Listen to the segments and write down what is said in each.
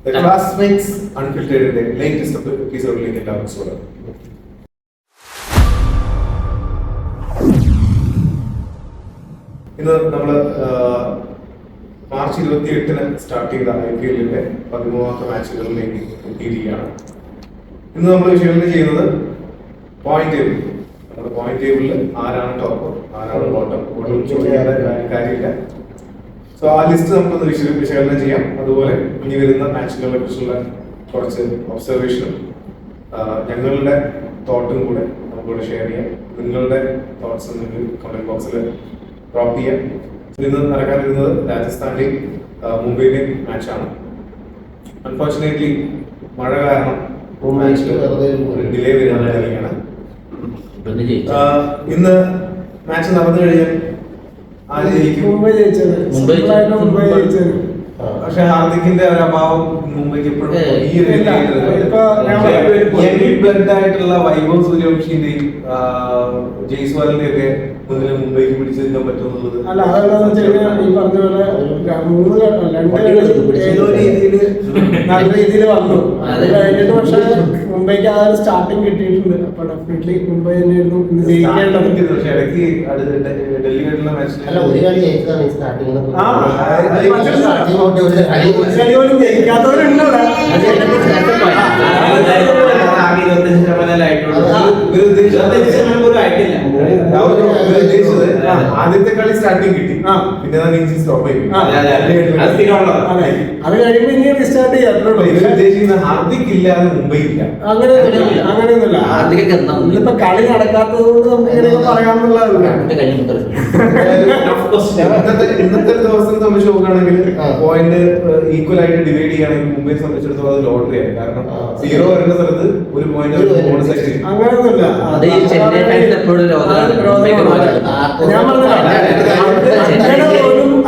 The Classmates Unfiltered latest episode-ലേക്ക് എല്ലാവർക്കും സ്വാഗതം. ഇന്ന് നമ്മൾ മാർച്ച് 28-ന് സ്റ്റാർട്ട് ചെയ്ത IPL-ന്റെ 13ാമത്തെ മാച്ചുകളിലേക്ക് എത്തിയിരിക്കുകയാണ്. ഇന്ന് നമ്മൾ വിശകലനം ചെയ്യുന്നത് പോയിന്റ് ടേബിൾ. നമ്മുടെ പോയിന്റ് ടേബിളിൽ ആരാണ് ടോപ്പ്, ആരാണ് ബോട്ടം, കാര്യമില്ല. സോ ആ ലിസ്റ്റ് നമുക്കൊന്ന് വിശകലനം ചെയ്യാം. അതുപോലെ ഇനി വരുന്ന മാച്ചുകളെ കുറിച്ചുള്ള കുറച്ച് ഒബ്സർവേഷനും ഞങ്ങളുടെ തോട്ടും കൂടെ നമുക്കിവിടെ ഷെയർ ചെയ്യാം. നിങ്ങളുടെ തോട്ട്സ് ഉണ്ടെങ്കിൽ കമന്റ് ബോക്സിൽ ഡ്രോപ്പ് ചെയ്യാം. ഇന്ന് നടക്കാനിരുന്നത് രാജസ്ഥാന്റെയും മുംബൈയുടെയും മാച്ചാണ്. അൺഫോർച്ചുനേറ്റ്ലി മഴ കാരണം ഡിലേ വരികയാണ്. ഇന്ന് മാച്ച് നടന്നു കഴിഞ്ഞാൽ പക്ഷെ ഹാർദിക്കിന്റെ ഒരു അഭാവം മുംബൈക്ക് എപ്പോഴും ഈ ആയിട്ടുള്ള വൈഭവ് സൂര്യവംശിന്റെയും ജയ്സ്വാലിന്റെ ഒക്കെ മുന്നിൽ മുംബൈക്ക് പിടിച്ചു നിൽക്കാൻ പറ്റുമെന്നുള്ളത് അല്ല, അതെന്താന്ന് വെച്ച് ഈ പറഞ്ഞ പോലെ ഏതോ രീതിയിൽ നല്ല രീതിയിൽ വന്നു. അത് കഴിഞ്ഞിട്ട് പക്ഷെ മുംബൈക്ക് ആ ഒരു സ്റ്റാർട്ടിങ് കിട്ടിയിട്ടുണ്ട്. അപ്പൊ ഡെഫിനറ്റ്ലി മുംബൈ തന്നെയായിരുന്നു ഇന്ന് ജയിക്കേണ്ടത്. പക്ഷെ ഇടയ്ക്ക് ഡൽഹിയായിട്ടുള്ള മാച്ചിൽ ജയിക്കാത്തവരുണ്ടോ? ആദ്യത്തെ കളി സ്റ്റാർട്ടിങ് കിട്ടി, പിന്നെ സ്റ്റോപ്പ് ചെയ്യും. അത് കഴിയുമ്പോ ഇനി റീസ്റ്റാർട്ട് ചെയ്യാറുണ്ടോ? ഹാർദിക് ഇല്ലാതെ മുംബൈ ഇല്ല. അങ്ങനെയൊന്നുമില്ല. ഇന്നിപ്പോ കളി നടക്കാത്തത് കൊണ്ട് നമുക്ക് ഇങ്ങനെയൊക്കെ പറയാമെന്നുള്ളതല്ല. ഇന്നത്തെ ദിവസം സംബന്ധിച്ച് നോക്കുകയാണെങ്കിൽ പോയിന്റ് ഈക്വൽ ആയിട്ട് ഡിവൈഡ് ചെയ്യുകയാണെങ്കിൽ മുംബൈയെ സംബന്ധിച്ചിടത്തോളം അത് ലോട്ടറിയാണ്. കാരണം 0 വരുന്ന സ്ഥലത്ത് ഒരു പോയിന്റ് അങ്ങനെയൊന്നുമില്ല.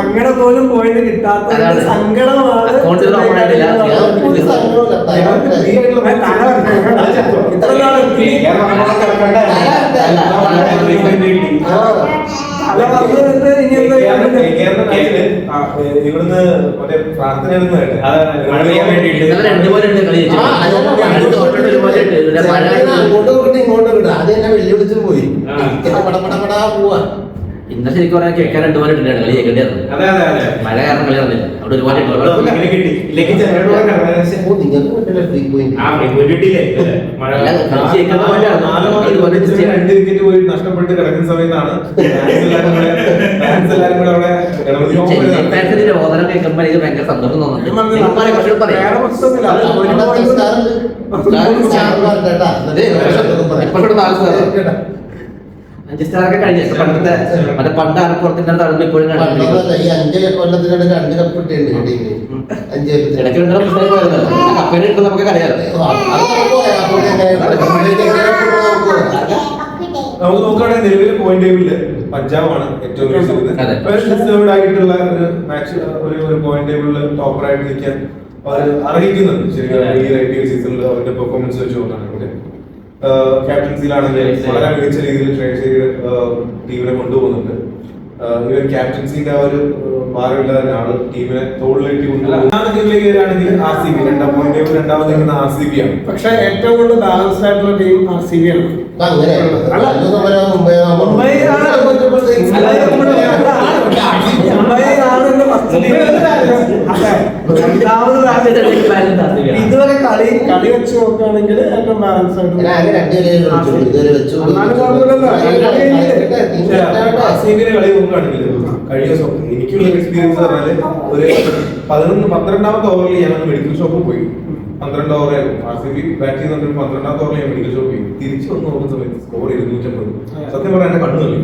അങ്ങനെ പോലും പോയിന്റ് കിട്ടാത്ത സങ്കടമാണ്. ഇവിടുന്ന് മറ്റേ പ്രാർത്ഥന വെല്ലുവിളിച്ചു പോയി പോവാ. ഇന്നലെ ശരിക്കും പറഞ്ഞാൽ കേൾക്കാൻ 2 പോലെ കളി കേൾക്കേണ്ടിയായിരുന്നു. മഴ കാരണം കളി നടന്നില്ല. അവിടെ ഒരുപാട് നഷ്ടപ്പെട്ട് കിടക്കുന്ന സമയത്താണ് ഓദരം കേൾക്കുമ്പോൾ എനിക്ക് ഭയങ്കര സന്തോഷം തോന്നുന്നുണ്ട്. സ്റ്റാറൊക്കെ കഴിഞ്ഞ പണ്ടത്തെ മറ്റേ പണ്ട് ആലപ്പുറത്തിന്റെ തടഞ്ഞ ഇപ്പോഴും കപ്പേനെ ഇട്ട് നമുക്ക് അറിയാം. നമുക്ക് നോക്കുകയാണെങ്കിൽ നിലവിലെ പോയിന്റ് ടേബിളില് പഞ്ചാബാണ് ഏറ്റവും ഡിസേർവ്ഡ് ആയിട്ടുള്ള ഒരു മാച്ച്, ഒരു പോയിന്റ് ടേബിളിൽ ടോപ്പറായിട്ട് നിൽക്കാൻ അർഹിക്കുന്നുണ്ട്. ശരിക്കും ഈ IPL സീസണിൽ അവരുടെ പെർഫോമൻസ് വെച്ച് നോക്കുകയാണെങ്കിൽ ക്യാപ്റ്റൻസിയിലാണെങ്കിൽ വളരെ മികച്ച രീതിയിൽ ട്രെയിൻ ചെയ്ത് ടീമിനെ കൊണ്ടുപോകുന്നുണ്ട്. ഇവൻ ക്യാപ്റ്റൻസിന്റെ ആ ഒരു ഭാരമില്ലാതെ ആള് ടീമിനെ തോളിലേക്ക് കൊണ്ടുപോകുകയാണെങ്കിൽ RCB രണ്ടാമത് നിൽക്കുന്ന RCB ആണ്. പക്ഷെ ഏറ്റവും കൂടുതൽ ബാലൻസ്ഡ് ആയിട്ടുള്ള ടീം RCB ആണ്. ഇതുവരെ കളി വെച്ച് നോക്കുകയാണെങ്കിൽ ഏറ്റവും ബാലൻസ് ആയിട്ട് കളി നോക്കുകയാണെങ്കിൽ കഴിഞ്ഞ എനിക്കുള്ള എക്സ്പീരിയൻസ് പറഞ്ഞാല് ഒരു 12ാമത്തെ ഓവറിൽ ഞാനൊന്ന് മെഡിക്കൽ ഷോപ്പിൽ പോയി. 12 ഓവറായിരുന്നു RCB ബാറ്റ് ചെയ്യുന്ന 12ാമത്തെ ഓവറിൽ ഞാൻ മെഡിക്കൽ ഷോപ്പിൽ പോയി. തിരിച്ചു വന്ന് നോക്കുന്ന സമയത്ത് സ്കോർ 250. സത്യം പറഞ്ഞാൽ എന്റെ കണ്ണു കളി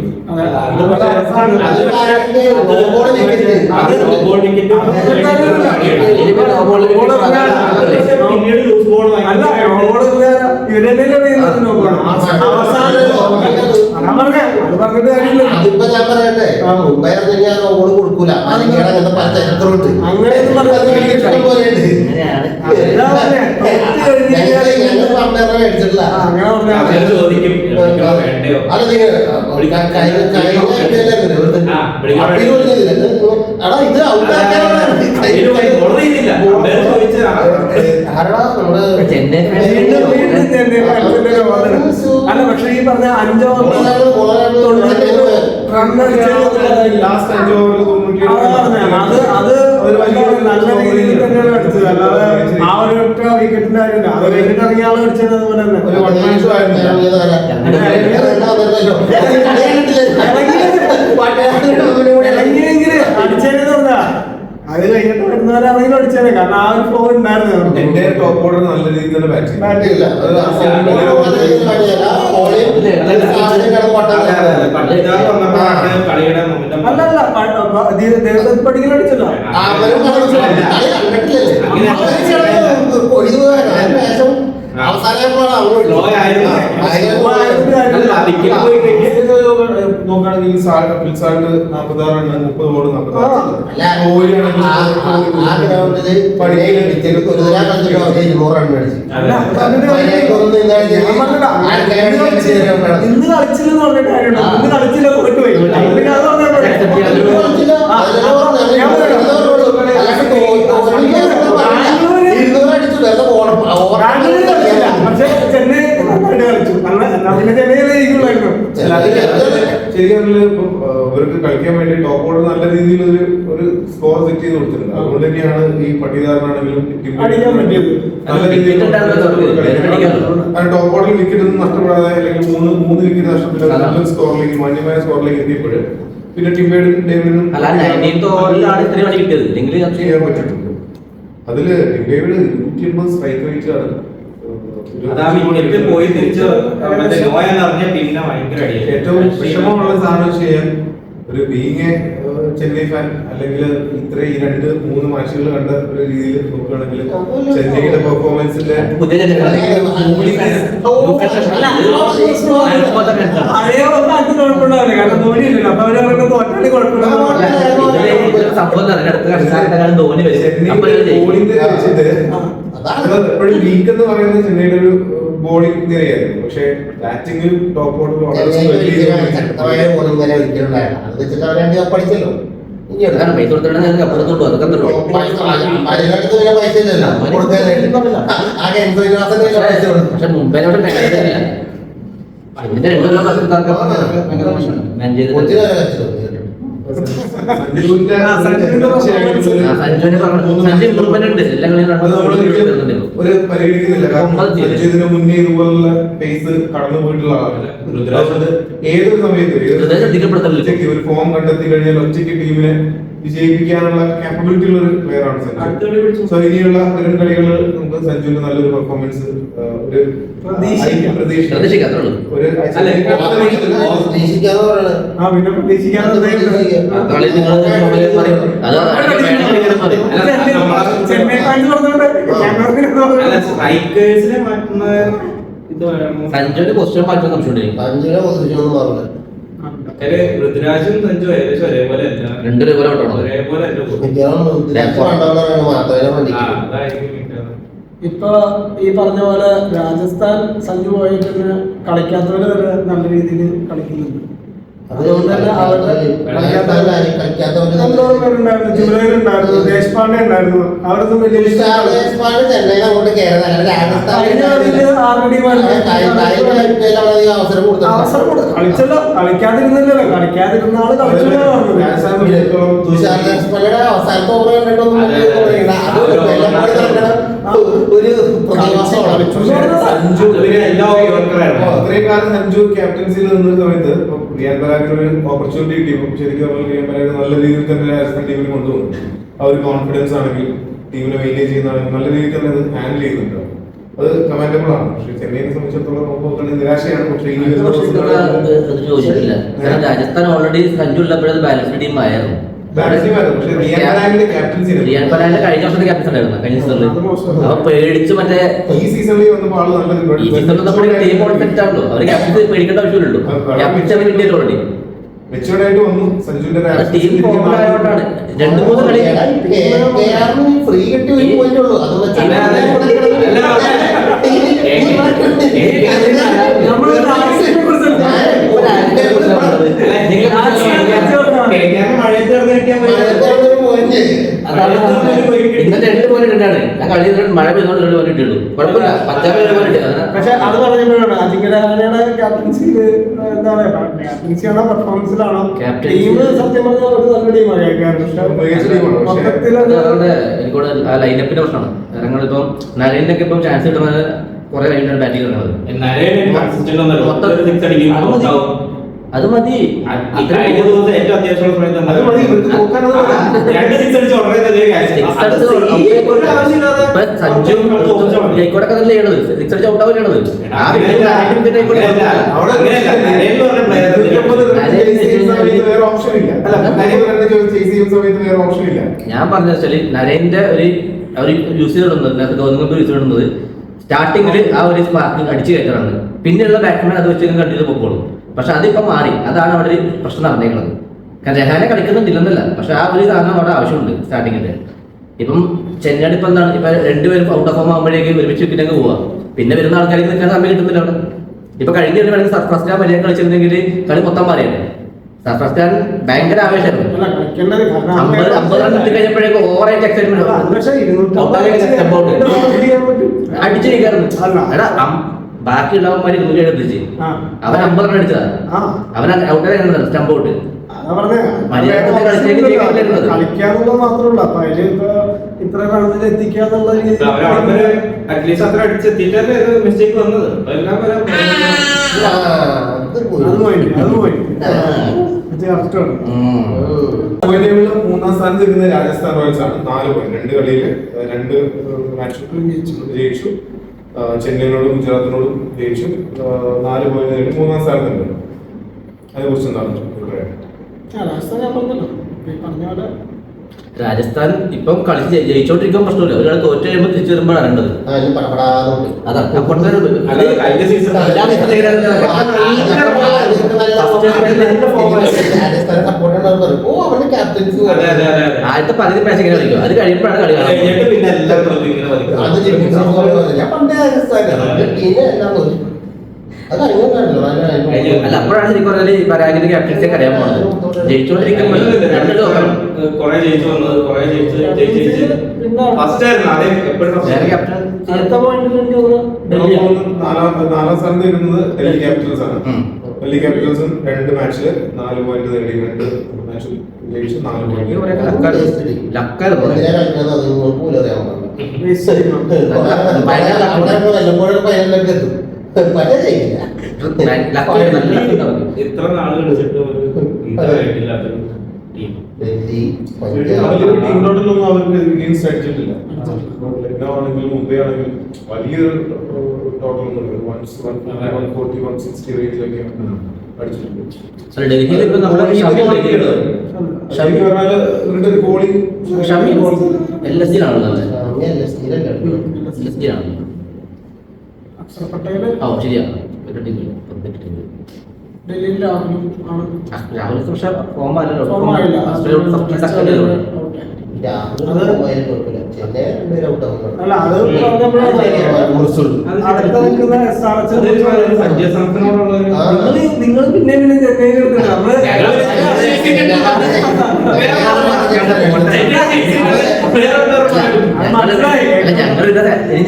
അതിപ്പോ ഞാൻ പറയട്ടെ, മുംബൈ ഓള് കൊടുക്കൂല. അങ്ങനത്തെ പല ചരിത്രമുണ്ട്. മേടിച്ചിട്ടില്ല. ആരടാ നമ്മള് ചെന്നൈ വീണ്ടും ചെന്നൈ ഫാൻസിന്റെ ഒരു ഓർഡർ. അല്ല പക്ഷെ ഈ പറഞ്ഞ 5 ഓവർ ലാസ്റ്റ് 5 ഓവറിൽ 97 അത് ഒരു വലിയ നല്ല രീതിയിൽ തന്നെയാണ് അടിച്ചത്. അല്ലാതെ ആ ഒരു ഒറ്റ വിക്കറ്റിന്റെ കാര്യമില്ല. അത് കഴിഞ്ഞിട്ട് ഇറങ്ങിയ ആള് അടിച്ചത് അതുപോലെ തന്നെ ഒരു വൺ മാൻ ഷോ ആയിരുന്നു. ഇറങ്ങിയെങ്കിൽ അടിച്ചേനെന്ന് പറഞ്ഞാ അത് കഴിഞ്ഞിട്ട് വരുന്നവരാണെങ്കിലും അടിച്ചേനെ. കാരണം ആ ഒരു ഫ്ലോ ഉണ്ടായിരുന്നു. എന്റെ ടോപ്പ് ഓർഡർ നല്ല രീതിയിൽ തന്നെ ബാറ്റ് ചെയ്തു. ബാറ്റ് ചെയ്യില്ല. അല്ലല്ല ദേവദത്ത് പടിക്കൽ അടിച്ചല്ലോ. നോക്കുകയാണെങ്കിൽ 46 റൺ 30 ബോൾ 40 ഇന്ന് കളിച്ചില്ലെന്ന് പറഞ്ഞ കാര്യമുണ്ടോ? ഇന്ന് കളിച്ചില്ല തോറ്റുപോയി. പിന്നെ അത് പക്ഷെ ചെന്നൈ നന്നായിട്ട് കളിച്ചു. പിന്നെ ചെന്നൈയിലെ ജയിക്കുള്ളായിരുന്നു. ശരിക്കും ഇവർക്ക് കളിക്കാൻ വേണ്ടി ടോപ്പ് ഓർഡർ നല്ല രീതിയിൽ ഒരു സ്കോർ സെറ്റ് ചെയ്ത് കൊടുത്തിട്ടുണ്ട്. അതുകൊണ്ട് തന്നെയാണ് ഈ പട്ടികാരനാണെങ്കിലും അടിക്കാൻ പറ്റിയത്. നല്ല രീതിയിൽ ടോപ്പ് ഓർഡറിൽ വിക്കറ്റ് ഒന്നും നഷ്ടപ്പെടാതെ അല്ലെങ്കിൽ മൂന്ന് വിക്കറ്റ് നഷ്ടപ്പെടാതെ നല്ല സ്കോറിലേക്ക് മാന്യമായ സ്കോറിലേക്ക് എത്തിയപ്പോൾ പിന്നെ ടിംബേഡും ഡേവിഡിനും ചെയ്യാൻ പറ്റിയിട്ടുണ്ട്. അതില് ഡേവിഡ് 180 സ്ട്രൈക്ക് റേറ്റാണ്. പോയി തിരിച്ച് പിന്നെ ഭയങ്കര ഏറ്റവും വിഷമമുള്ള സാധനം ചെയ്യാൻ ഒരു ബീങ് ചെന്നൈ ഫാൻ അല്ലെങ്കിൽ ഈ 2-3 മാച്ചുകൾ കണ്ട ഒരു രീതിയിൽ നോക്കുകയാണെങ്കിൽ ചെന്നൈയുടെ പെർഫോമൻസിന്റെ പഴയ അത് കുഴപ്പമുണ്ടാവില്ല. കാരണം ധോണി ഇല്ലല്ലോ. അപ്പൊ അവരവർക്ക് തോറ്റാളി എപ്പോഴും വീക്ക് എന്ന് പറയുന്നത് ചെന്നൈയുടെ ഒരു ബോളിംഗ് നിരയായിരുന്നു. പക്ഷെ ബാറ്റിംഗിൽ ടോപ്പ് ഓർഡർ പഠിച്ചല്ലോ പൈസ കൊടുത്തിട്ട് അപ്പുറത്തോട്ട് അതൊക്കെ പക്ഷെ മുംബൈയിലോട്ട് ഇതിന്റെ 2 കൊല്ലം ഒരു പരിഗണിക്കുന്നില്ല. ഇതിനു മുന്നേ ഇതുപോലുള്ള പേസ് കടന്നു പോയിട്ടുള്ള ആളാണ് ഋതുരാജ്. ഏതൊരു സമയത്തും ഒരു ഫോം കണ്ടെത്തി കഴിഞ്ഞാൽ ഒറ്റയ്ക്ക് ടീമിനെ വിജയിപ്പിക്കാനുള്ള കാപ്പബിലിറ്റി ഉള്ള ഒരു പ്ലെയർ ആണ് സഞ്ജു. സോ ഇനിയുള്ള വരും കളികൾ നമുക്ക് സഞ്ജുവിന്റെ നല്ലൊരു പെർഫോമൻസ് സ്ട്രൈക്കേഴ്സിനെ മാറ്റുന്ന സഞ്ജുവിന്റെ പൊസിഷൻ മാറ്റാൻ സംശയമുണ്ട്. ഋതുരാജും സഞ്ജു ഏകദേശം ഒരേപോലെ അല്ല. രണ്ടുപേരെ ഒരേപോലെ ഇപ്പൊ ഈ പറഞ്ഞ പോലെ രാജസ്ഥാൻ സഞ്ജു പോയിട്ട് കളിക്കാത്തവര് വരെ നല്ല രീതിയിൽ കളിക്കുന്നുണ്ട്. അതുകൊണ്ട് തന്നെ അവരുടെ ഉണ്ടായിരുന്നു. ജുബൈലുണ്ടായിരുന്നു, ദേശ്പാണ്ഡെ ഉണ്ടായിരുന്നു. അവരൊന്നും വലിയ അവസരം കളിച്ചല്ലോ. കളിക്കാതിരുന്നല്ലോ. കളിക്കാതിരുന്ന ആള് കളിച്ചല്ലോ അത്രയും കാലം സഞ്ജു ക്യാപ്റ്റൻസിയിൽ നിന്ന സമയത്ത് റിയാൻ പരാഗിന് ഒരു ഓപ്പർച്യൂണിറ്റി കിട്ടിയപ്പോൾ ശരിക്കും നമ്മൾ റിയാൻ പരാഗ് നല്ല രീതിയിൽ തന്നെ രാജസ്ഥാൻ ടീമിൽ കൊണ്ടുവന്നു. ആ ഒരു കോൺഫിഡൻസ് ആണെങ്കിൽ ടീമിനെ മെയിൻറ്റെയിൻ ചെയ്യുന്നതാണെങ്കിൽ നല്ല രീതിയിൽ തന്നെ അത് ഹാൻഡിൽ ചെയ്യുന്നുണ്ട്. അത് കമാൻഡബിൾ ആണ്. പക്ഷേ ചെന്നൈയെ സംബന്ധിച്ചിടത്തോളം നോക്കുകയാണെങ്കിൽ നിരാശയാണ്. പക്ഷേ ഇനി ചോദിച്ചിട്ടില്ല. കാരണം രാജസ്ഥാൻ ഓൾറെഡി സഞ്ജു ഉള്ളപ്പോഴത് ബാലൻസ് ടീം ആയിരുന്നു. റിയാൻ പരാഗിന്റെ കഴിഞ്ഞ വർഷത്തെ ക്യാപ്റ്റൻ ഉണ്ടായിരുന്നു. കഴിഞ്ഞ സീസണിൽ അവ പേടിച്ച് മറ്റേ ഈ സീസണിൽ വന്നപ്പോൾ ആള് നല്ല ഈ സീസണിൽ നമ്മുടെ ടീം സെറ്റ് ആണല്ലോ. അവർ ക്യാപ്റ്റൻസി പേടിക്കേണ്ട ആവശ്യമില്ലല്ലോ. ക്യാപ്റ്റൻസി കിട്ടിയത് ഓൾറെഡി മെച്ചുവേർഡ് ആയിട്ട് വന്നു. സഞ്ജുവിന്റെ ടീം ഫോമിൽ ആയതുകൊണ്ടാണ് 2-3 കളി ഫ്രീ കിട്ടി ഒരു പോയിന്റ് ഉള്ളൂ. അത് ഇന്നത്തെ 2 പോയിന്റ് ഉണ്ടാണ്. ആ കളി മഴ പെയ്തുകൊണ്ട് 2 പോയിന്റ് ഇട്ടുള്ളൂ. കുഴപ്പമില്ല, പഞ്ചാബ് 2 പോയിന്റ് ഇട്ടു. പക്ഷെ അത് പറഞ്ഞപ്പോഴാണ് അജിങ്കരാനയുടെ ക്യാപ്റ്റൻസിയിൽ എന്താ പറയാ, ക്യാപ്റ്റൻസിയാണോ പെർഫോമൻസിലാണോ ടീം സത്യം പറഞ്ഞാൽ ഒരു നല്ല ടീമാണ് മൊത്തത്തിലത്. എനിക്കൂടെ ആ ലൈനപ്പിന്റെ പ്രശ്നമാണ്. ഞങ്ങളിപ്പം നരേനൊക്കെ ഇപ്പം ചാൻസ് കിട്ടുന്നത് കുറെ കഴിഞ്ഞിട്ടാണ് ബാറ്റിംഗ് ഇടുന്നത്. അത് മതി. കഴിഞ്ഞ ദിവസം ഏറ്റവും അത്യാവശ്യമുള്ള സമയത്ത് സഞ്ജുവും ജയ്ക്കോടൊക്കെ തന്നെ ചെയ്യണത്. 6 അടിച്ച് ഔട്ട് ആവുകയാണത്. ഞാൻ പറഞ്ഞ വെച്ചാല് നരേന്റെ ഒരു യൂസ് ചെയ്തിടുന്നത് ഗവൺമെന്റ് യൂസ് ചെയ്തിടുന്നത് സ്റ്റാർട്ടിങ്ങിൽ ആ ഒരു സ്പാർക്ക് അടിച്ചു കയറ്റാറാണ്. പിന്നെയുള്ള ബാറ്റ്സ്മാൻ അത് വെച്ച് കണ്ടിന്യൂ പൊക്കോളും. പക്ഷെ അതിപ്പം മാറി. അതാണ് അവിടെ ഒരു പ്രശ്നം നടന്നേക്കുന്നത്. കാരണം രഹാനെ കളിക്കുന്നുണ്ടില്ലെന്നല്ല, പക്ഷെ ആ ഒരു സാധനം അവിടെ ആവശ്യമുണ്ട് സ്റ്റാർട്ടിങ്ങിന്റെ. ഇപ്പം ചെന്നൈയുടെ ഇപ്പം എന്താണ്, ഇപ്പൊ 2 പേരും ഔട്ട് ഓഫ് ഫോം ആകുമ്പോഴേക്കും ഒരുമിച്ച് പിന്നെ പോവാ. പിന്നെ വരുന്ന ആൾക്കാർക്ക് നിൽക്കാൻ സമയം കിട്ടുന്നില്ല അവിടെ. ഇപ്പൊ കഴിഞ്ഞ ഒരു വേണമെങ്കിൽ സർഫ്രസ് ഖാൻ മര്യാദ കളിച്ചിരുന്നെങ്കിൽ കളി മൊത്തം മാറിയാണ്. സർഫ്രസ് ഖാൻ ഭയങ്കര ആവേശമായിരുന്നു. 50 റൺ കിട്ടി കഴിഞ്ഞപ്പോഴേക്കും ഓവറായിട്ട് എക്സൈറ്റ്മെന്റ് അടിച്ചു നിൽക്കാറുണ്ട്. എടാ ബാക്കി ഉള്ളവന്മാര് 200 എത്തിച്ച് അവൻ 50 റൺ അടിച്ചതാ. അവൻ ഔട്ടായി സ്റ്റംപ് ഔട്ട്. കളിക്കാന്നുള്ളത് മാത്രമല്ല, അപ്പൊ അതില് ഇത്ര റണ്ണിൽ എത്തിക്കാന്നുള്ള അറ്റ്ലീസ്റ്റ് അത്ര അടിച്ചെത്തിയിട്ടല്ലേ മിസ്റ്റേക്ക് വന്നത്. മൂന്നാം സ്ഥാനത്ത് നിൽക്കുന്ന രാജസ്ഥാൻ റോയൽസ് ആണ്. 4 പോയിന്റ് 2 കളിയിൽ 2 മാച്ച് ജയിച്ചു. ചെന്നൈയിനോടും ഗുജറാത്തിനോടും ജയിച്ചു. 4 പോയിന്റ് നേടി മൂന്നാം സ്ഥാനത്തുണ്ട്. അതിനെ കുറിച്ച് എന്താണ് രാജസ്ഥാൻ ഇപ്പം കളിച്ച് ജയിച്ചോണ്ടിരിക്കാൻ പ്രശ്നമില്ല. ഒരാൾ തോറ്റ് കഴിയുമ്പോൾ തിരിച്ചു വരുമ്പോഴാണ് അറിയേണ്ടത്. അതാണ് ആദ്യത്തെ 10 മാച്ച് ഇങ്ങനെ കളിക്കും. അത് കഴിയുമ്പോഴാണ് കളി അല്ല. അപ്പോഴാണ് ശരിക്കും പറഞ്ഞാൽ പരാഗിന്റെ ക്യാപ്റ്റൻസിയൊക്കെ അറിയാൻ പോകുന്നത്. ജയിച്ചോണ്ടിരിക്കുമ്പോൾ കുറെ ജയിച്ചു വന്നത്, കുറെ ഫസ്റ്റ് ആയിരുന്നു ആദ്യം എപ്പോഴും. നാലാം സ്ഥാനത്ത് വരുന്നത് ഡൽഹി ക്യാപിറ്റൽസ് ആണ്. ഡൽഹി ക്യാപിറ്റൽസും 2 മാച്ചില് 4 പോയിന്റ് നേടി. 2 മാച്ചിൽ ജയിച്ചു 4 പോയിന്റ്. ഇത്ര നാള് കളിച്ചിട്ട് ടീമിലോട്ടൊന്നും അവർക്ക് ഗെയിംസ് അടിച്ചിട്ടില്ല. ലക്നൗ മുംബൈ ആണെങ്കിലും വലിയൊരു ടോട്ടൽ 140, 160 റേഞ്ചിലൊക്കെയാണ് അടിച്ചിട്ടുണ്ട്. രാഹുൽ പക്ഷെ ഫോമായില്ല. നിങ്ങൾ പിന്നെ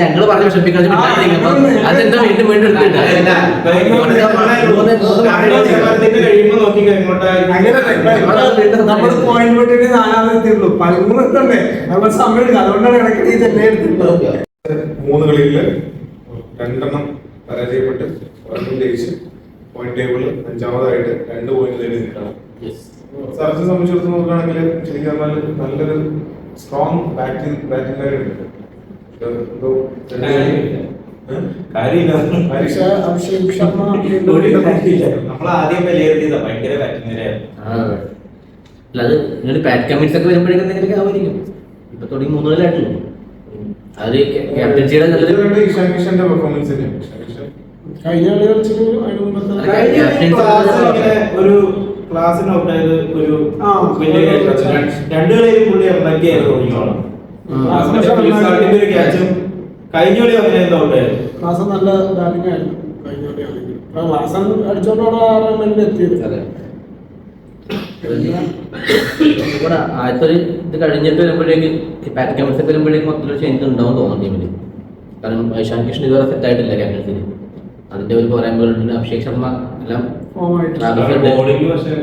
ഞങ്ങള് പറഞ്ഞ വിഷമിപ്പിക്കാൻ അതെന്താ വീണ്ടും വീണ്ടും നമ്മള് പോയിന്റ് വിട്ടിട്ട് 4-ാമത് എത്തിയുള്ളൂ. 13 എത്തണ്ടേ, നമ്മൾ സമയം എടുക്കും. അതുകൊണ്ടാണ് ഇടയ്ക്ക് തന്നെ എടുത്തിട്ടുള്ളത്. 3 കളിയില് 2 പരാജയപ്പെട്ട് 1 ജയിച്ച് പോയിന്റ് ടേബിളിൽ 5ാമതായിട്ട് 2 പോയിന്റ് നേടി നിൽക്കണം. സർജിനെ സംബന്ധിച്ചിടത്തോളം നോക്കുകയാണെങ്കിൽ ശരിക്കും പറഞ്ഞാൽ നല്ലൊരു സ്ട്രോങ് ബാറ്റിംഗുകാരുണ്ട്. അഭിഷേക് ശർമ്മ നമ്മളാദ്യം വിലയിരുത്തിയതാ ഭയങ്കര ബാറ്റിംഗുകാരായിരുന്നു. അത് നിങ്ങൾ പാറ്റ് കമ്മിറ്റ്സ് ഒക്കെ വരുമ്പോഴേക്കും എന്തെങ്കിലും ആവായിരിക്കും. ഇപ്പൊ തുടങ്ങി 3 കൊല്ലമായിട്ടുള്ളൂ. അത് ക്യാപ്റ്റൻസിയുടെ നല്ലൊരു ഇഷാന്റെ പെർഫോമൻസ് കഴിഞ്ഞ കളി കളിച്ചിട്ട് ഒരു ക്ലാസ്സിന് ഔട്ടായത് ഒരു വലിയ 2 കളിയിലും പുള്ളി ഉണ്ടാക്കിയായിരുന്നു. ഒരു ക്യാച്ചും കഴിഞ്ഞ കളി അങ്ങനെ ഔട്ടായിരുന്നു. ക്ലാസ് നല്ല ബാറ്റിംഗ് ആയിരുന്നു കഴിഞ്ഞ കളിയാണെങ്കിൽ. ക്ലാസ് അടിച്ചോണ്ടാണ് 6 റണ്ണിൽ എത്തിയത്. ഇവിടെ ആദ്യത്തെ ഒരു ഇത് കഴിഞ്ഞിട്ട് വരുമ്പോഴേക്ക് പാറ്റ് ക്യാമ്പസ് വരുമ്പോഴേക്ക് മൊത്തം ചേഞ്ച് ഉണ്ടാവും തോന്നുന്നു ടീമിൽ. കാരണം ഇഷാൻ കിഷൻ ഇതുവരെ സെറ്റ് ആയിട്ടില്ല ക്യാപ്റ്റൻസിൽ. അതിന്റെ ഒരു പോരായ്മകളുണ്ട്. അഭിഷേക് ശർമ്മ എല്ലാം ബോളിംഗ് പക്ഷേ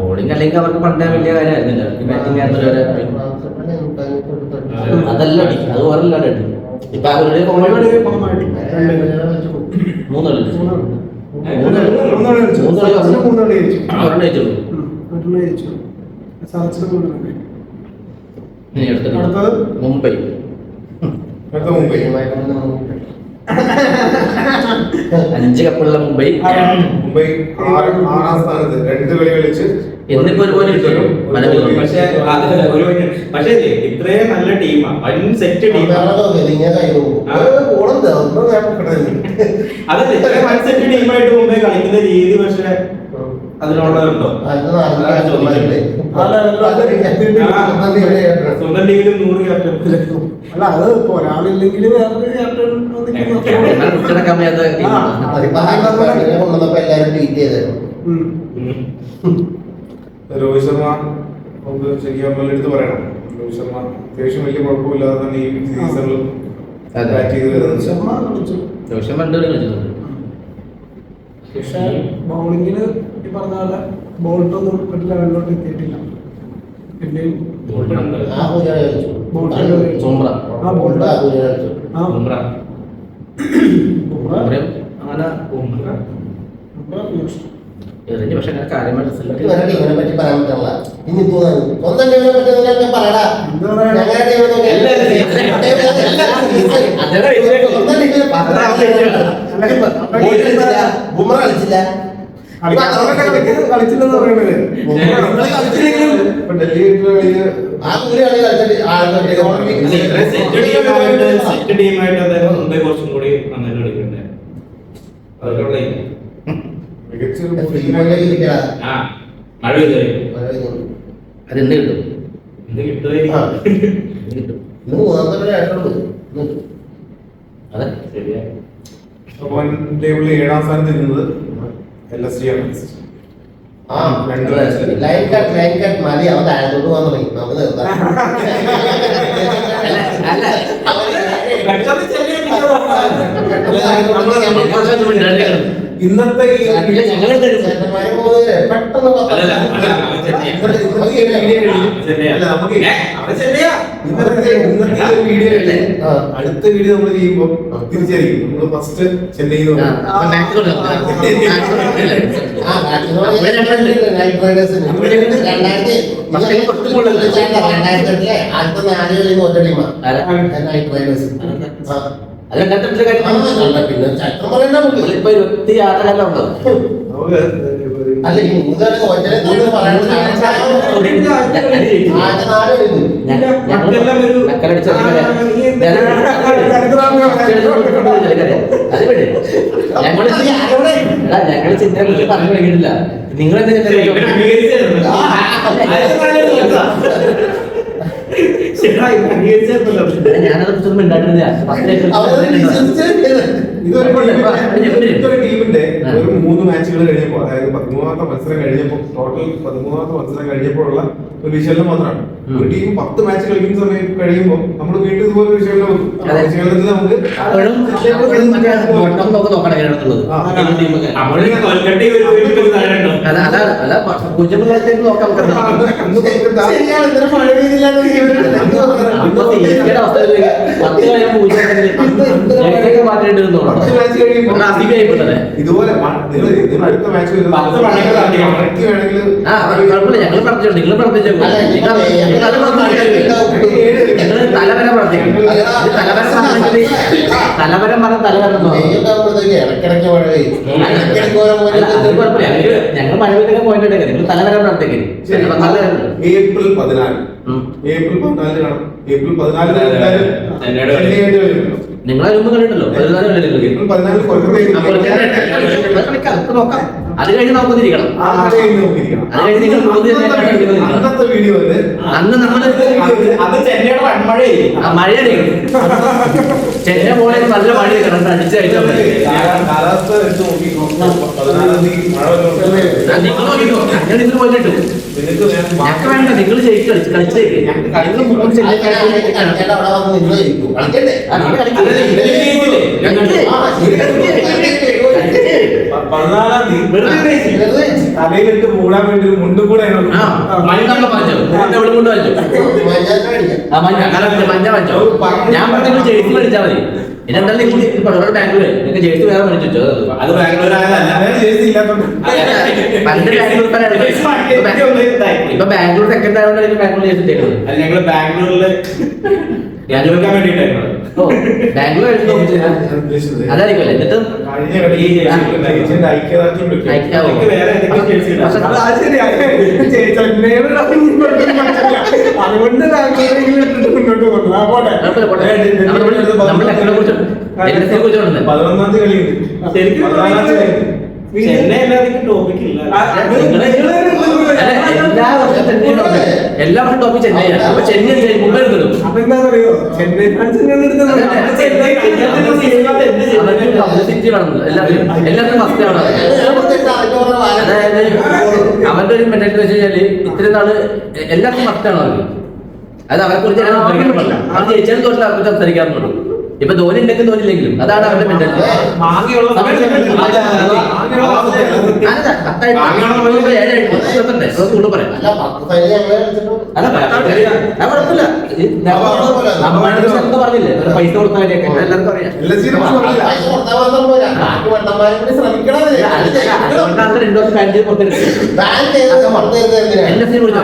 ബോളിംഗ് അല്ലെങ്കിൽ അവർക്ക് പണ്ടേ വലിയ കാര്യമായിരുന്നില്ല. അവർക്ക് ബാറ്റിംഗ് അതല്ല അടി, അത് വേറെല്ലാം അടി. ഇപ്പൊ അവരുടെ മുംബൈ മുംബൈ 5 കപ്പുള്ള മുംബൈ ആറാം സ്ഥാനത്ത് 2 കളി കളിച്ച് എന്നിപ്പോ ഒരുപോലെ പക്ഷേ ഇത്രയും നല്ല ടീമാ, വൻ സെറ്റ് ടീമാണ്. അതല്ല, ഇത്രയും വൻ സെറ്റ് ടീമായിട്ട് മുമ്പേ കളിക്കുന്ന രീതി പക്ഷെ അതിനുള്ളതുണ്ടോ? സ്വന്തം ടീമിലും 100 ക്യാപ്റ്റൻ. അല്ല അത് ഒരാളില്ലെങ്കിൽ വേറൊരു ക്യാപ്റ്റൻ രോഹിത് ശർമ്മ നമുക്ക് ശരിക്കും എടുത്ത് പറയണം. രോഹിത് ശർമ്മ അത്യാവശ്യം വലിയ കുഴപ്പമില്ലാതെ തന്നെ ഈ സീസണിൽ ബാറ്റ് ചെയ്ത് വരുന്നത്. പക്ഷെ ബൗളിങ്ങിന് ഈ പറഞ്ഞ പോലെ ബോൾട്ടൊന്നും ഒരു ലെവലിലോട്ട് എത്തിയിട്ടില്ല. പിന്നെയും എറിഞ്ഞ് പക്ഷെ അങ്ങനെ കാര്യമായിട്ട് പറ്റി പറയാൻ പറ്റില്ല. ഇനി സ്വന്തം ടീമിനെ പറ്റി പറയടാ. ബുംറ കളിച്ചില്ല, കളിച്ചില്ലെന്ന് പറയുന്നത് സെറ്റ് ടീമായിട്ട് എന്തായാലും മുംബൈ കുറച്ചും കൂടി നന്നായിട്ട് കളിക്കണ്ടേ. അതിലുള്ള മഴ അതെന്ത് കിട്ടും? എന്ത് കിട്ടുമായിരിക്കും. അതെ ശരിയാ. ടേബിളിൽ 7ാം സ്ഥാനത്ത് ഇരുന്നത് LSG ആണ്. ലൈൻ കട്ട് മതി. അവൻ താഴത്തോട്ട് പോകാൻ തുടങ്ങി. നമുക്ക് ഇന്നത്തെ അടുത്ത വീഡിയോ നമ്മൾ ചെയ്യുമ്പോൾ തിരിച്ചറിയും. നമ്മള് ഫസ്റ്റ് ചെന്നൈ അല്ല ഈ ഞങ്ങള് ചിന്തയെ കുറിച്ച് പറഞ്ഞു തുടങ്ങിയിട്ടില്ല. നിങ്ങളെന്താ ഞാനത് കുറിച്ചൊന്നും ഉണ്ടായിരുന്നില്ല. ഇതൊരു ടീമിന്റെ ഒരു 3 മാച്ചുകൾ കഴിഞ്ഞപ്പോൾ, അതായത് 13ാമത്തെ മത്സരം കഴിഞ്ഞപ്പോൾ, ടോട്ടൽ 13ാമത്തെ മത്സരം കഴിഞ്ഞപ്പോഴുള്ള ഒരു വിശകലനം മാത്രമാണ്. ഒരു ടീം 10 മാച്ച് കളിക്കുന്ന സമയം കഴിയുമ്പോൾ നമ്മൾ വീണ്ടും ഇതുപോലെ ഒരു വിശകലനം വെക്കും. വിശകലനത്തിൽ നമുക്ക് ഇതുപോലെ അടുത്ത മാച്ച് ഞങ്ങൾ പറഞ്ഞിട്ടുണ്ട്. നിങ്ങൾ പ്രവർത്തിച്ചു തലവര പ്രവർത്തിക്കും. തലവരം പറഞ്ഞ തലവരം ഇടക്കിടക്ക് മഴ പെയ്യും. ഞങ്ങൾ മഴ പെയ്തൊക്കെ പോയിട്ടുണ്ട്. നിങ്ങൾ തലവരം പ്രവർത്തിക്കും. ഏപ്രിൽ 14 കാണാം. ഏപ്രിൽ 14 നിങ്ങളെ മുമ്പ് കണ്ടിട്ടല്ലോ. ഏപ്രിൽ 14 നോക്കാം. അത് കഴിഞ്ഞ് നമുക്ക് തിരിക്കണം. അത് കഴിഞ്ഞ് നിങ്ങൾ അന്നത്തെ വീഡിയോ അന്ന് നമ്മള് അത് ചെന്നൈയുടെ വൻമഴയായി മഴയായിരിക്കും. ചെന്നൈ പോലെ നല്ല മഴ അടിച്ചു കഴിച്ചാൽ മതി. കാലാവസ്ഥ എടുത്ത് നോക്കി 14-ാം തീയതി മഴ വല്ലതും നിങ്ങൾ നോക്കിക്കോ, ഞാൻ നിങ്ങൾ പോയിട്ട് നിനക്ക് ഞങ്ങൾക്ക് വേണ്ട, നിങ്ങൾ ജയിച്ച് കളിച്ചേക്ക്. ഞങ്ങൾ മുമ്പ് ചെന്നൈ കളിക്കേണ്ട അവിടെ വന്ന് നിങ്ങൾ ജയിക്കും. കളിക്കണ്ടേ? തലയിലിട്ട് മൂടാൻ വേണ്ടി ഒരു മുണ്ടും കൂടെ മഞ്ഞ വാങ്ങിച്ചോ, കൊണ്ട് വാങ്ങിച്ചോ. ആ മഞ്ഞ മഞ്ഞ വാങ്ങിച്ചോ. ഞാൻ പറഞ്ഞു ജേഴ്സി മേടിച്ചാൽ മതി. ഇതെന്തായാലും നിങ്ങൾ ബാംഗ്ലൂർ നിങ്ങൾക്ക് ജേഴ്സി വേറെ മേടിച്ചു. അത് ബാംഗ്ലൂർ പണ്ട് ഇപ്പൊ ബാംഗ്ലൂർ സെക്കൻഡ് ആയതുകൊണ്ട് എനിക്ക് ബാംഗ്ലൂർ ജേഴ്സി തരുന്നത്. അത് ഞങ്ങള് ബാംഗ്ലൂരില് ഞാൻ ചോദിക്കാൻ വേണ്ടിട്ടായിരുന്നു. ഓ ബാംഗ്ലൂർ അതായിരിക്കുമല്ലേ. എന്നിട്ട് കഴിഞ്ഞ കളി ഐക്യദാർഢ്യം എനിക്ക് വേറെ ഏതൊക്കെ ജേഴ്സി അതുകൊണ്ട് മുന്നോട്ട് പോകുന്നു. ആ പോട്ടെ. നമ്മൾ ലക്നൗ കുറിച്ച് 11-ാം തീയതി കളിയുണ്ട്. ശരിക്കും 14-ാം തീയതി ചെന്നൈ അല്ലാതെ ടോപ്പിക് ഇല്ല. എല്ലാ വർഷം ടോപ്പ് ചെന്നൈയാണ്. അപ്പൊ ചെന്നൈ മുംബൈ എടുക്കും. അപ്പൊ എന്താണെന്നറിയോ, ചെന്നൈ പബ്ലിസിറ്റി വേണം എല്ലാത്തിനും ഫസ്റ്റ് ആണ്. അതായത് അവന്റെ ഒരു മെന്റാലിറ്റി വെച്ച് കഴിഞ്ഞാല് ഇത്രയും നാള് എല്ലാത്തിനും ഫസ്റ്റ് ആണ് അവർക്ക്. അത് അവരെ കുറിച്ച് അവർ ജയിച്ചാലും തോറ്റില്ല, അവർക്ക് സംസാരിക്കാറുള്ളൂ. ഇപ്പൊ ധോനി ഉണ്ടെങ്കിലും ധോനി ഇല്ലെങ്കിലും അതാണ് അവരുടെ മെന്റാലിറ്റി. സ്കൂളിൽ പറയാം. അല്ല പറഞ്ഞില്ലേ പൈസ കൊടുത്ത കാര്യമൊക്കെ എല്ലാവർക്കും അറിയാം. അതുകൊണ്ടാണ് 2 വർഷം ബാൻ ചെയ്ത് പുറത്തെടുത്തത്. എൻഎഫ്സിനെ കുറിച്ച്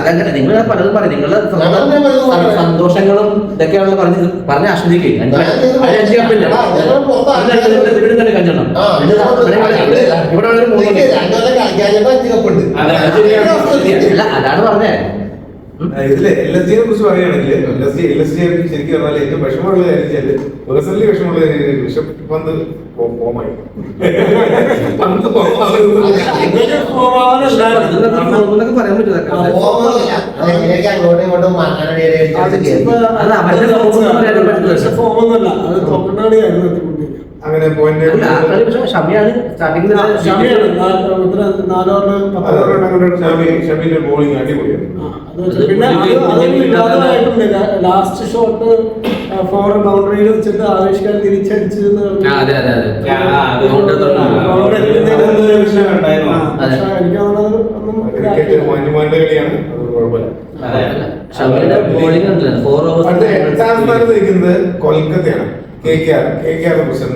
അതങ്ങനെ നിങ്ങൾ പലതും പറയും. നിങ്ങളുടെ സന്തോഷങ്ങളും ഇതൊക്കെയാണല്ലോ പറഞ്ഞ് ആസ്വദിക്കുക. അഞ്ച് കപ്പില്ല ഇവിടെ കഞ്ചണം. ഇവിടെ ഒരു 3 അല്ല അതാണ് പറഞ്ഞേ. ഇതില് LSG കുറിച്ച് പറയുകയാണെങ്കിൽ LSG ശരിക്കും പറഞ്ഞാൽ ഏറ്റവും വിഷമമുള്ള കാര്യം പേഴ്സണലി വിഷമമുള്ള ഋഷഭ് പന്ത് ഫോമായി പന്ത് എന്നൊക്കെ പറയാൻ പറ്റും. ഫോമൊന്നുമല്ല, അത് തോക്കണ്ടാണ് ആയിരുന്നു. അങ്ങനെ പോയിന്റ് ഷമിയാണ് സ്റ്റാർട്ടിംഗ്. 4 ഓവർ 10 ഓവർ ഷമിന്റെ ബോളിംഗ് അടിപൊളിയാണ്. പിന്നെ വിവാദമായിട്ടുണ്ട്. ലാസ്റ്റ് ഷോട്ട് 4 ബൗണ്ടറിയിൽ വെച്ചിട്ട് ആവേശക്കാർ തിരിച്ചടിച്ചു. ക്രിക്കറ്റ് മാന്യമാന്റെ കളിയാണ്, അത് കുഴപ്പമില്ല. ഷമിയുടെ ബോളിംഗ് ഉണ്ടല്ലോ 4 ഓവർ. 8ാം സ്ഥാനത്ത് നിൽക്കുന്നത് കൊൽക്കത്തയാണ്. KKR president.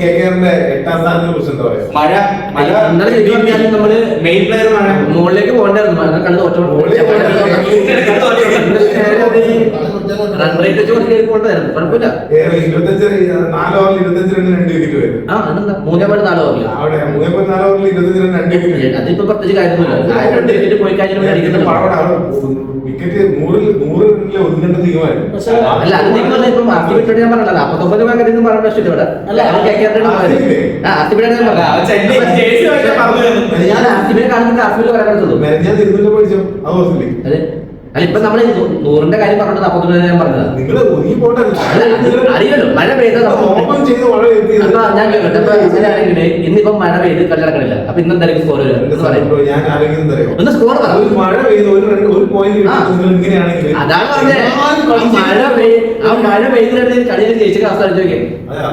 KKRന്റെ 8ാം സ്ഥാനത്ത് പ്രസിഡന്റ് പറയാം. നമ്മള് മെയിൻ പ്ലെയർ മുകളിലേക്ക് പോകണ്ടായിരുന്നു. റൺ റേറ്റ് വെച്ച് കുറച്ച് പോകണ്ടായിരുന്നു. കുഴപ്പമില്ല. 4 ഓവറിൽ 25 റണ്ണിന് 2 വിക്കറ്റ് വരും. ആ അതെന്താ 3.4 ഓവറിൽ അവിടെ 3.4 ഓവറിൽ 25 റണ്ണിന് 2 വിക്കറ്റ്. അതിപ്പോ പ്രത്യേകിച്ച് കാര്യമൊന്നുമില്ല. പോയി കഴിഞ്ഞാൽ വിക്കറ്റ് 100 റണ്ണിലെ ഒതുങ്ങേണ്ട തീരുമാനം. അല്ല അത് നിങ്ങൾ ഇപ്പം ആർട്ടിഫിറ്റ് ഞാൻ പറഞ്ഞല്ലോ 49 വേഗം പറഞ്ഞ ഇഷ്ടം ഇവിടെ. ഞാൻ ആർട്ടിഫിനെ കാണുമ്പോൾ ആർട്ടിഫിൽ പറയാൻ പറ്റുള്ളൂ. ഞാൻ തിരുവല്ല പഠിച്ചോ അത് ഓർത്തില്ലേ? അതെ അല്ല ഇപ്പൊ നമ്മള് 100ന്റെ കാര്യം പറഞ്ഞത് 49 ഞാൻ പറഞ്ഞത്. നിങ്ങൾ ഒതുങ്ങി പോട്ടെ. അറിയല്ലോ മഴ പെയ്ത ഓപ്പൺ ചെയ്ത് മഴ ഞാൻ അങ്ങനെയാണെങ്കിൽ ഇന്നിപ്പം മഴ പെയ്ത് കളിക്കണില്ല. അപ്പൊ ഇന്നെന്തായാലും സ്കോർ ഞാൻ ആരെങ്കിലും അറിയാം. ഒന്ന് സ്കോർ മഴ പെയ്ത് ഒരു പോയിന്റ് നിങ്ങൾ ഇങ്ങനെയാണെങ്കിൽ അതാണ് ആ മഴ പെയ്തിട്ട് കളിയിൽ ജയിച്ച അവസ്ഥ ചോദിക്കാം.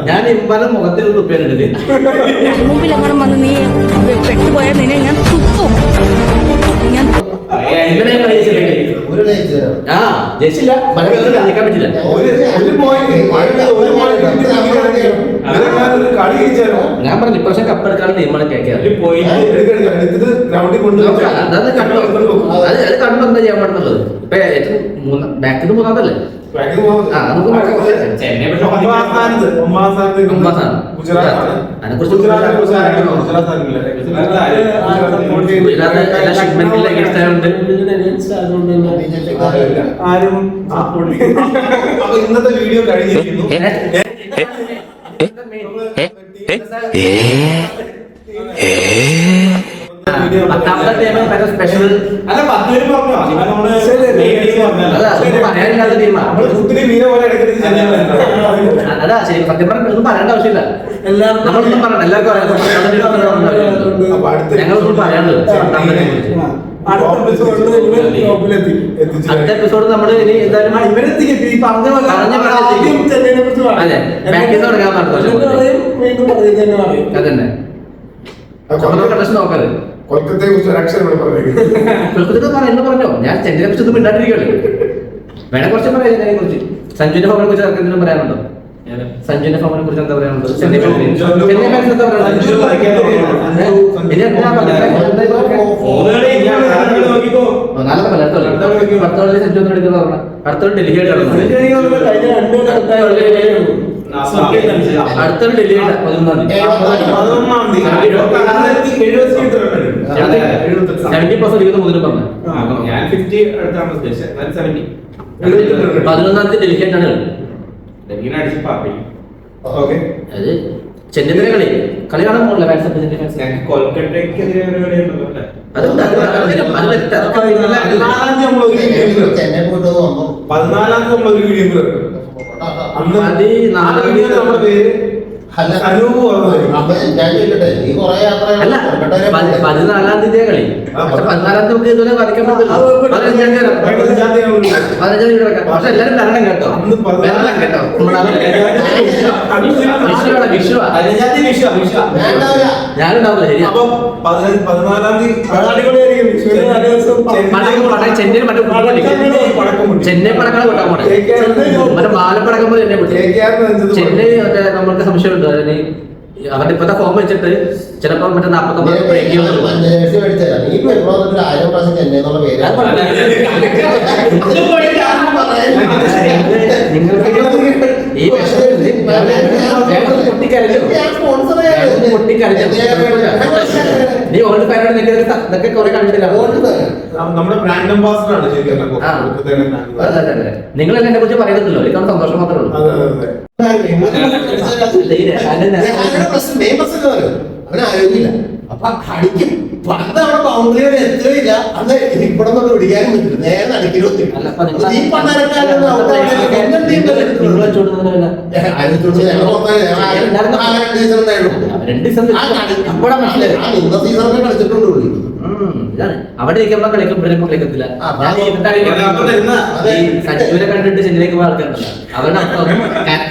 ഞാൻ ഇമ്പലം മുഖത്തിൽ തുപ്പിയാലുണ്ട്. മുമ്പിൽ എങ്ങോട്ടും വന്ന് നീ പെട്ടുപോയാൽ നിന്നെ ഞാൻ തുപ്പും. ഞാൻ ജയിച്ചില്ല. മഴ പെയ്ത് കളിക്കാൻ പറ്റില്ല. ഞാൻ പറഞ്ഞു ഇപ്രാവശ്യം കപ്പെടുക്കാനുള്ള നിയമമാണ് കേൾക്കാം. അത് കണ്ടു എന്താ ചെയ്യാൻ പാടുന്നുള്ളത്. ഇപ്പൊ ഏറ്റവും ബാക്കിൽ നിന്ന് 3-ാമതല്ലേ? ഇന്നത്തെ വീഡിയോ കഴിഞ്ഞിരിക്കുന്നു. പത്താമത്തെ ടീം സ്പെഷ്യൽ അല്ല 10 പേര് പറഞ്ഞു അതിപ്പോ നമ്മള് main team പറഞ്ഞല്ലോ. അതാ ഒന്നും പറയാനില്ലാത്ത ടീമാണ്. അതാ ശരി, സത്യം പറഞ്ഞാൽ ഒന്നും പറയേണ്ട ആവശ്യമില്ല. നമ്മളൊന്നും പറയണ്ട, എല്ലാവർക്കും അറിയാം. ഞങ്ങളൊന്നും പറയാനുള്ളത് അടുത്ത എപ്പിസോഡ് നമ്മൾ ഇനി എന്തായാലും അതെ ബാക്കിൽ നിന്ന് തുടങ്ങാൻ പറഞ്ഞു. അതന്നെ കണ്ടക്ഷൻ നോക്കാറ്. കൊൽക്കത്തയെ കുറിച്ച് ഒരു അക്ഷരം ഇവിടെ പറഞ്ഞേക്കും. കൊൽക്കത്ത പറഞ്ഞോ, ഞാൻ ചെന്നൈയെ കുറിച്ച് ഒന്നും മിണ്ടാണ്ടിരിക്കുകയാണ്. വേണേ കുറച്ച് പറയാം ചെന്നൈയെ കുറിച്ച്. സഞ്ജുവിന്റെ ഫോമിനെ കുറിച്ച് എന്തെങ്കിലും പറയാനുണ്ടോ? സഞ്ജുവിന്റെ ഫോമിനെ കുറിച്ച് എന്താ പറയാനുള്ളത്? ചെന്നൈ ഫാൻസ് എന്താ പറയാനുള്ളത്? അടുത്തോളം സഞ്ജു ഒന്നും എടുക്കുന്ന പറഞ്ഞ അടുത്തോളം ഡൽഹി ആയിട്ടാണ്. അടുത്തോളം ഡൽഹി ആയിട്ടാണ് 11-ാം തീയതി 70% ഇരിക്കുന്ന മുതൽ പറഞ്ഞു. ഞാൻ 50 അടുത്താണ് ഉദ്ദേശിച്ചത്. 70. 11-ാം തീയതി ഡൽഹി ആയിട്ടാണ് കളി. ഡൽഹിനെ അടിച്ച് പാപ്പി. ഓക്കെ. അത് ചെന്നൈ കളി കാണാൻ പോകില്ല ഫാൻസ്. ചെന്നൈ ഫാൻസ് ഞങ്ങൾക്ക് കൊൽക്കത്തയ്ക്കെതിരെ ഒരു കളിയുണ്ടല്ലോ അല്ലേ? അതുണ്ട്. ചെന്നൈ പോയിട്ട് വന്നു 14 നമ്മളൊരു വീഡിയോ അന്ന് നമ്മുടെ പേര് അല്ല അനൂപ് പറഞ്ഞത്. അപ്പൊ ഞാൻ ചോദിക്കട്ടെ, നീ കൊറേ യാത്ര അല്ല 14-ാം തീയതി കളി. 14-ാം തീയതി നമുക്ക് ഇതുപോലെ വരയ്ക്കാൻ പറ്റില്ല. 15-ാം തീയതി പക്ഷെ എല്ലാരും വരണം കേട്ടോ. വരണം കേട്ടോ. വിഷുവാ ഞാനുണ്ടാവില്ല. ശരിയാ. അപ്പൊ 14-ാം തീയതി ചെന്നൈ മറ്റേ ചെന്നൈ പടക്കം കൊട്ടാൻ പോണേ. മറ്റേ മാലപ്പടക്കം പോലെ ചെന്നൈ പൊട്ടി. ചെന്നൈ മറ്റേ നമ്മൾക്ക് സംശയമുണ്ട്. അവരുടെ ഇപ്പത്തെ ഫോം വെച്ചിട്ട് ചിലപ്പോ മറ്റേ 49 ബ്രേക്ക് ചെയ്യുന്നു. ജേഴ്സി മേടിച്ചേരാ. നീ ഇപ്പൊ എപ്പോഴും 1000 പ്രാവശ്യം ചെന്നൈ എന്നുള്ള പേര് നിങ്ങൾക്ക് ഈ നീ ഓൾഡ് ഫാനോട് ഇതൊക്കെ കുറെ കണ്ടിട്ടില്ല. നമ്മുടെ ബ്രാൻഡ് അംബാസിഡർ ആണ് ശരിക്കും. നിങ്ങളെല്ലാം എന്നെ കുറിച്ച് പറയുന്നില്ലല്ലോ. എനിക്കാണ് സന്തോഷം മാത്രമേ ഉള്ളൂ. അവന് ആരോഗ്യമില്ല. അപ്പൊ അടിക്കും. പണ്ട് അവിടെ ബൗണ്ടറി വരെ എത്തുകയില്ല. അന്ന് ഇവിടെ നിന്ന് പിടിക്കാനും പറ്റില്ല. നേരെ നടുക്കിലോത്തി ഈ പണ്ടാരക്കാരൊന്നും സീസണൊക്കെ കളിച്ചിട്ടുണ്ട് പുള്ളി. അവിടെ ഇരിക്കുമ്പോ കളിക്കും, ഇവിടെ കളിക്കത്തില്ല. സഞ്ജുവിനെ കണ്ടിട്ട് ചെന്നൈക്ക് പോയ ആൾക്കാരുണ്ടല്ലോ, അവരുടെ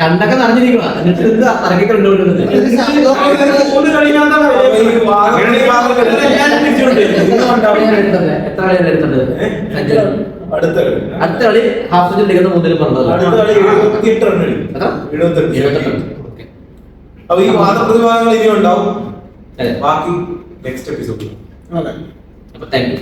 കണ്ടൊക്കെ നടന്നിരിക്കുക. എന്നിട്ട് എന്താ ഇറങ്ങി കണ്ടുകൊണ്ടിരുന്നത്? എത്ര കളിയാണ് എടുത്തത് സഞ്ജു? അടുത്ത കളി ഹാഫ് സെഞ്ചുറി അടിക്കുന്ന മുതലും പറഞ്ഞത്. അപ്പൊ ഈ വാദപ്രതിവാദങ്ങൾ ഇനി ഉണ്ടാവും. ബാക്കി നെക്സ്റ്റ് എപ്പിസോഡ്. അപ്പൊ താങ്ക് യു.